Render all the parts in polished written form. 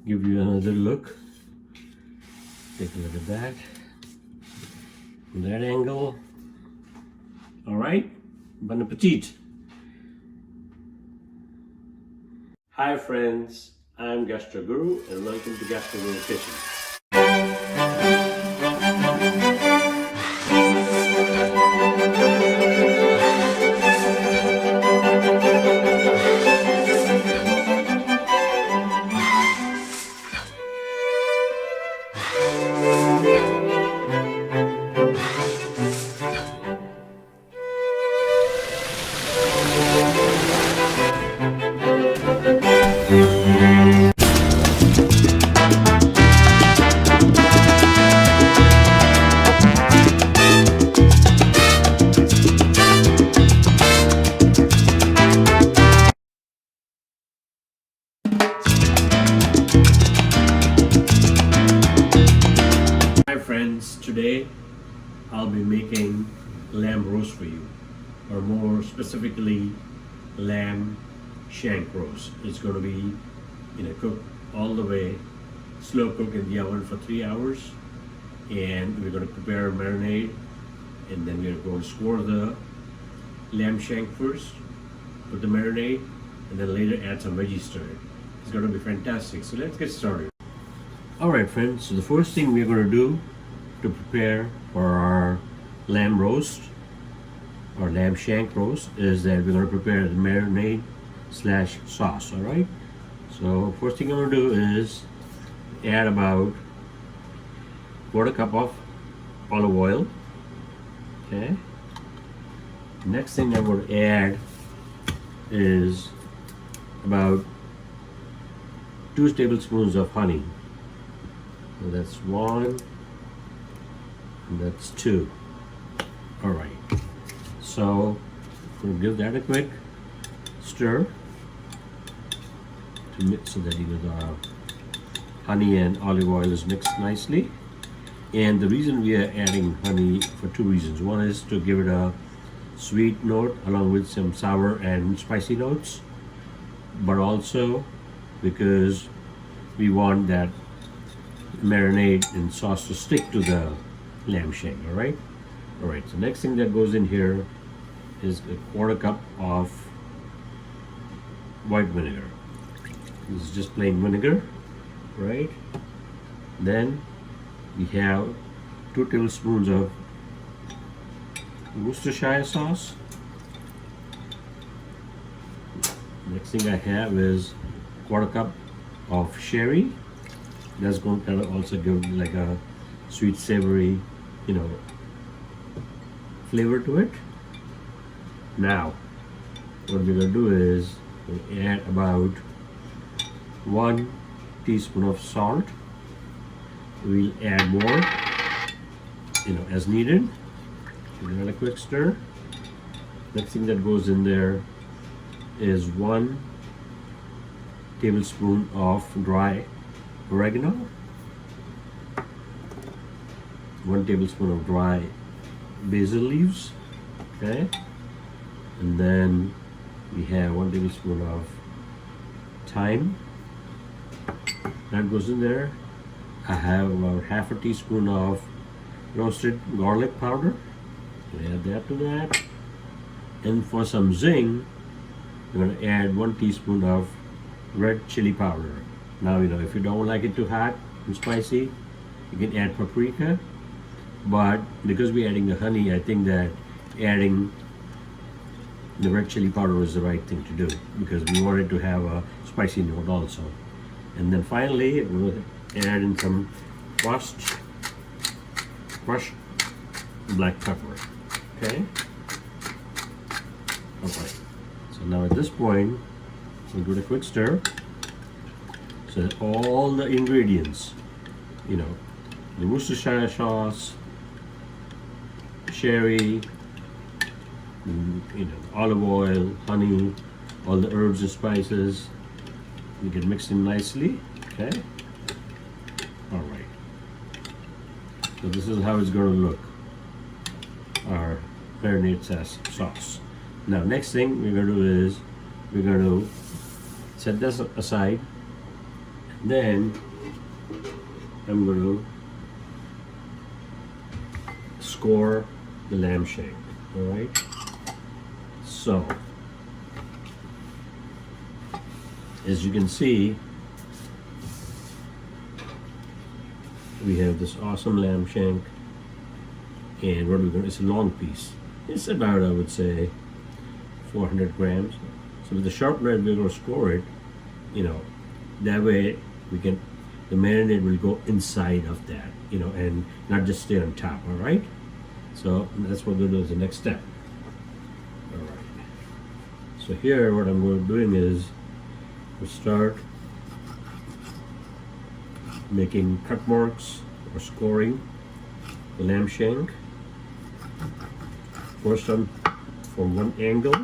give you another look. Take a look at that. From that angle. All right, bon appetit. Hi friends, I'm Gastro Guru and welcome to Gastro Guru Kitchen. Hi friends, today I'll be making lamb roast for you, or more specifically lamb shank roast. It's going to be cooked all the way, slow cook in the oven for 3 hours, and we're going to prepare a marinade, and then we're going to score the lamb shank first, put the marinade, and then later add some veggies to it. It's going to be fantastic. So let's get started. Alright friends, so the first thing we're going to do to prepare for our lamb roast or lamb shank roast is that we're going to prepare the marinade slash sauce. Alright, so first thing I'm going to do is add about 1/4 cup of olive oil. Okay, next thing I'm going to add is about 2 tablespoons of honey. So that's 1 and that's 2. All right, so we'll give that a quick stir to mix so that the honey and olive oil is mixed nicely. And the reason we are adding honey for 2 reasons. One is to give it a sweet note along with some sour and spicy notes, but also because we want that marinade and sauce to stick to the lamb shank. All right, so next thing that goes in here is 1/4 cup of white vinegar. This is just plain vinegar, right? Then we have 2 tablespoons of Worcestershire sauce. Next thing I have is 1/4 cup of sherry. That's going to kind of also give like a sweet savory flavor to it. Now what we're going to do is we'll add about 1 teaspoon of salt. We'll add more as needed. Give it a quick stir. Next thing that goes in there is 1 tablespoon of dry oregano, 1 tablespoon of dry basil leaves. Okay, and then we have 1 tablespoon of thyme. That goes in there. I have about 1/2 teaspoon of roasted garlic powder. We add that to that. And for some zing, we're going to add 1 teaspoon of red chili powder. Now if you don't like it too hot and spicy, you can add paprika. But because we're adding the honey, I think that adding the red chili powder is the right thing to do because we want it to have a spicy note also. And then finally, we'll add in some crushed black pepper. Okay. Alright. So now at this point, we'll do a quick stir. So that all the ingredients, the Worcestershire sauce, sherry, olive oil, honey, all the herbs and spices, we can mix them nicely. Okay. All right. So this is how it's going to look. Our marinade sauce. Now, next thing we're going to do is we're going to set this aside. Then I'm going to score the lamb shank. All right. So, as you can see, we have this awesome lamb shank, and what are we going to? It's a long piece. It's about, I would say, 400 grams. So with the sharp knife, we're going to score it. That way we can. The marinade will go inside of that, and not just stay on top. All right. So that's what we're going to do as the next step. All right. So here, what I'm going to doing is we start making cut marks or scoring the lamb shank. First on from one angle,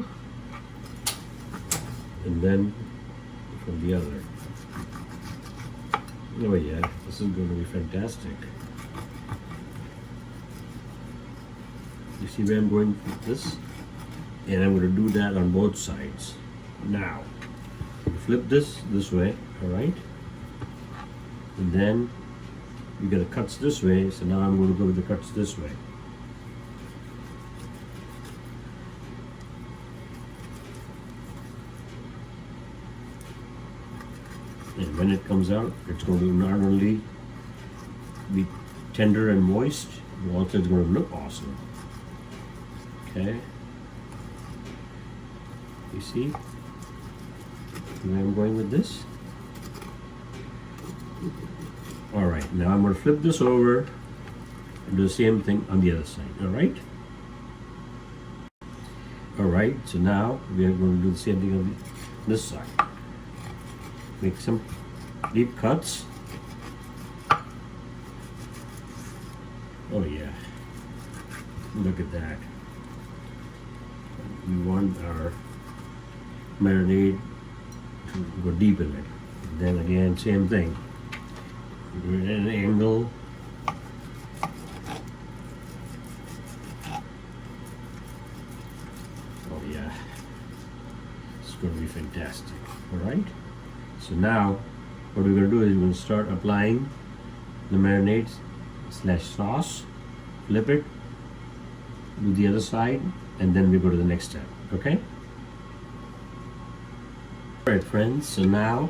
and then from the other. Oh yeah, this is going to be fantastic. You see where I'm going with this? And I'm going to do that on both sides. Now, flip this way, alright? And then we get the cuts this way, so now I'm going to go with the cuts this way. And when it comes out, it's going to not only be tender and moist, but also it's going to look awesome. Okay? You see where I'm going with this? Alright, now I'm going to flip this over and do the same thing on the other side. Alright? Alright, so now we are going to do the same thing on this side. Make some deep cuts. Oh yeah, look at that. We want our marinade to go deep in it. And then again, same thing. Do it at an angle. Oh yeah, it's going to be fantastic. All right. So now, what we're going to do is we're going to start applying the marinade / sauce, flip it, do the other side, and then we go to the next step, okay? Alright friends, so now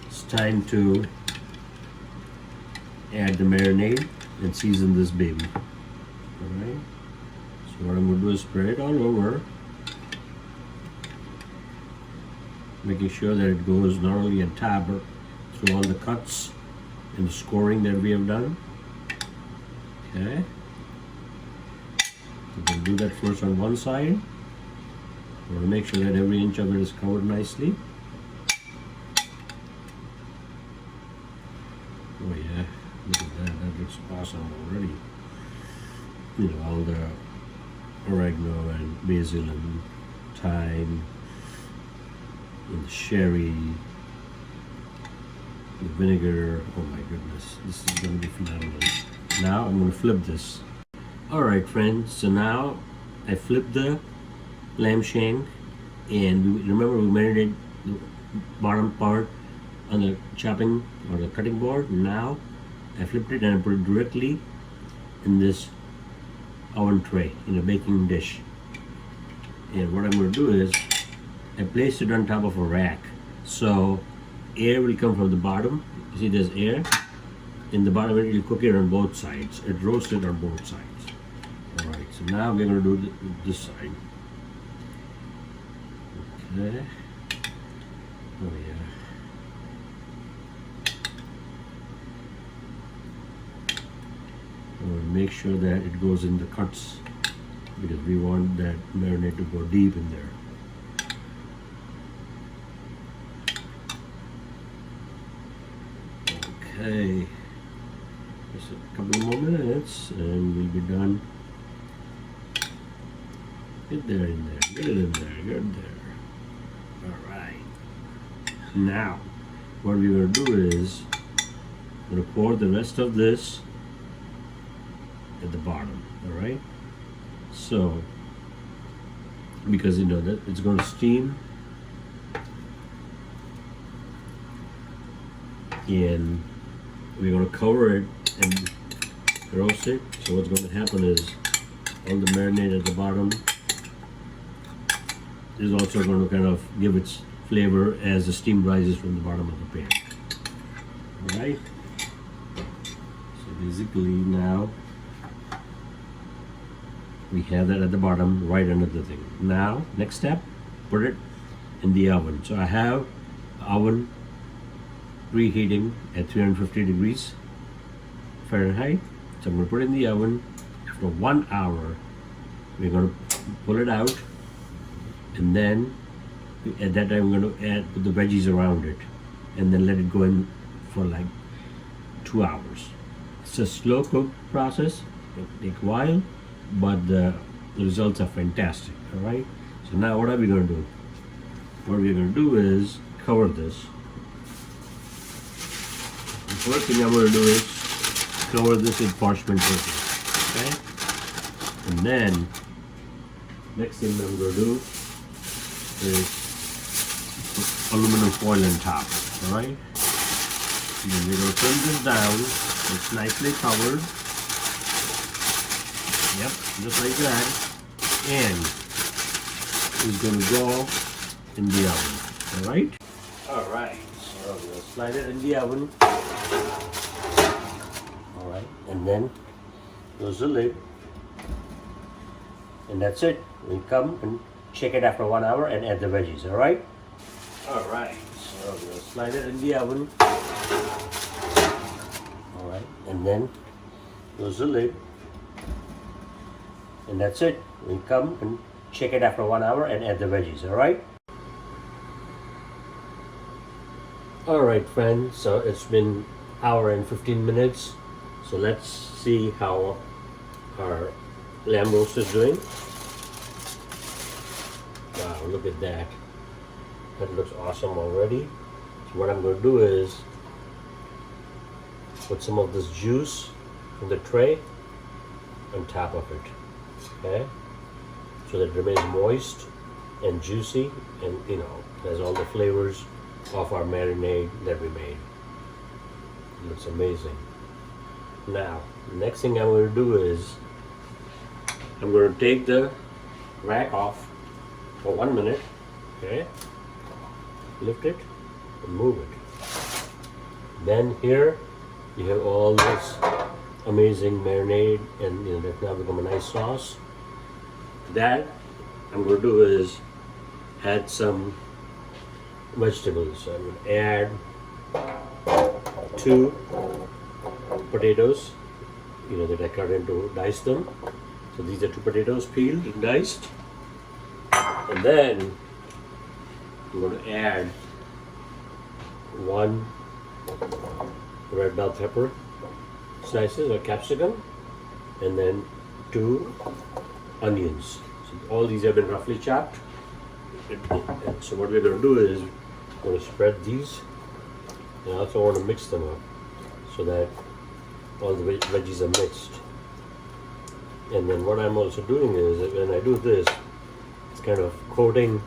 it's time to add the marinade and season this baby. Alright, so what I'm going to do is spread it all over, making sure that it goes not only on top but through all the cuts and the scoring that we have done. Okay, we're going to do that first on one side. We're going to make sure that every inch of it is covered nicely. Oh yeah, look at that, that looks awesome already. All the oregano and basil and thyme, and the sherry, the vinegar. Oh my goodness, this is going to be phenomenal. Now I'm going to flip this. Alright friends, so now I flipped the lamb shank, and remember we marinated the bottom part on the chopping or the cutting board. Now I flipped it and I put it directly in this oven tray in a baking dish. And what I'm going to do is I placed it on top of a rack, so air will come from the bottom. You see there's air in the bottom. It will cook it on both sides. It roasted on both sides. Alright, so now we're going to do this side. Okay. Oh yeah. I'm going to make sure that it goes in the cuts, because we want that marinade to go deep in there. Okay, just a couple more minutes and we'll be done. Get there in there, get it in there, get there. Alright. Now, what we're going to do is we're going to pour the rest of this at the bottom. Alright? So, because that it's going to steam. and we're going to cover it and roast it. So what's going to happen is all the marinade at the bottom is also going to kind of give its flavor as the steam rises from the bottom of the pan. Alright, so basically now we have that at the bottom right under the thing. Now next step, put it in the oven. So I have the oven preheating at 350 degrees Fahrenheit. So I'm going to put it in the oven. After 1 hour we're going to pull it out, and then at that time we're going to put the veggies around it and then let it go in for like 2 hours. It's a slow cook process. It'll take a while, but the results are fantastic. Alright, so now what are we going to do? What we're going to do is cover this. The first thing I'm going to do is cover this in parchment paper. Okay, and then next thing I'm going to do is put aluminum foil on top. Alright, and then we're going to trim this down. It's nicely covered. Yep, just like that. And it's going to go in the oven. Alright? Alright, so I'm going to slide it in the oven. Alright, and then close the lid. And that's it. We come and check it after 1 hour and add the veggies. Alright? Alright, so I'm going to slide it in the oven. Alright, and then close the lid. And that's it. We come and check it after 1 hour and add the veggies. Alright? Alright friends, so it's been hour and 15 minutes. So let's see how our lamb roast is doing. Wow, look at that. That looks awesome already. So what I'm going to do is put some of this juice from the tray on top of it. Okay? So that it remains moist and juicy, and you know, has all the flavors of our marinade that we made. It looks amazing. Now, the next thing I'm going to do is I'm going to take the rack off for 1 minute. Okay, lift it and move it. Then here you have all this amazing marinade, and you know, that's now become a nice sauce. That I'm going to do is add some vegetables. So I'm going to add 2 potatoes, you know, that I cut into, dice them. So these are 2 potatoes peeled and diced. And then I'm going to add 1 red bell pepper slices or capsicum, and then 2 onions. So all these have been roughly chopped. And so what we're going to do is we're going to spread these, and I also want to mix them up so that all the veggies are mixed. And then what I'm also doing is that when I do this, it's kind of coating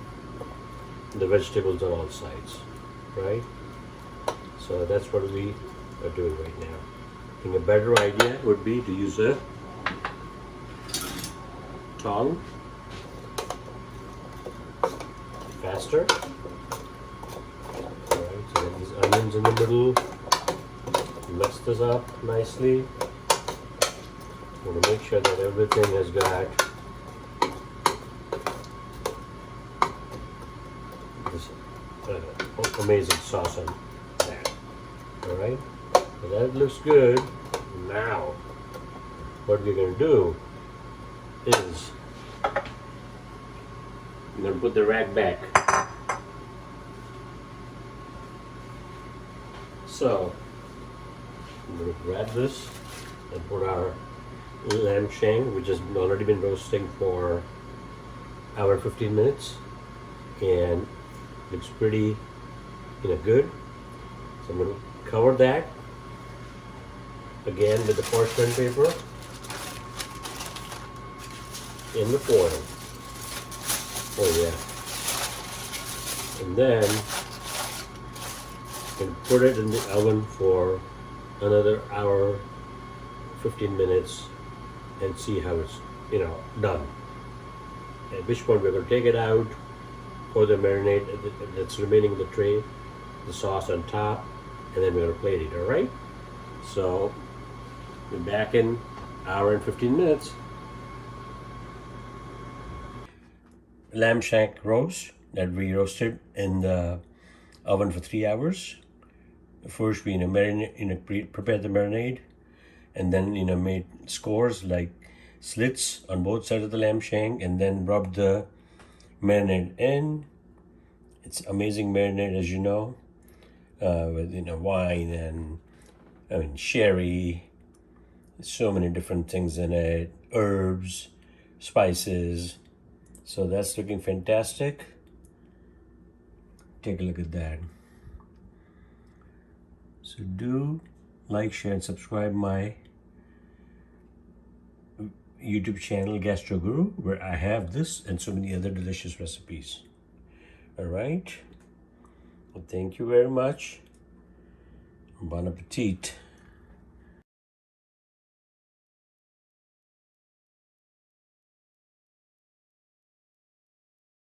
the vegetables on all sides, right? So that's what we are doing right now. I think a better idea would be to use a tongue, faster. Alright, so get these onions in the middle, mix this up nicely. I'm going to make sure that everything has got this amazing sauce on that. Alright, so that looks good. Now, what we're going to do is I'm going to put the rack back. So I'm going to grab this and put our lamb shank, which has already been roasting for hour and 15 minutes, and looks pretty, you know, good. So I'm going to cover that again with the parchment paper in the foil. Oh yeah. And then and put it in the oven for another hour, 15 minutes, and see how it's done. At which point we're going to take it out, pour the marinade that's remaining in the tray, the sauce on top, and then we're going to plate it. All right. So we're back in hour and 15 minutes. Lamb shank roast that we roasted in the oven for 3 hours. First, we prepared the marinade, and then made scores like slits on both sides of the lamb shank, and then rubbed the marinade in. It's amazing marinade, as you know, with wine and sherry. So many different things in it, herbs, spices. So that's looking fantastic. Take a look at that. So do like, share, and subscribe my YouTube channel, Gastro Guru, where I have this and so many other delicious recipes. All right. Well, thank you very much. Bon appetit.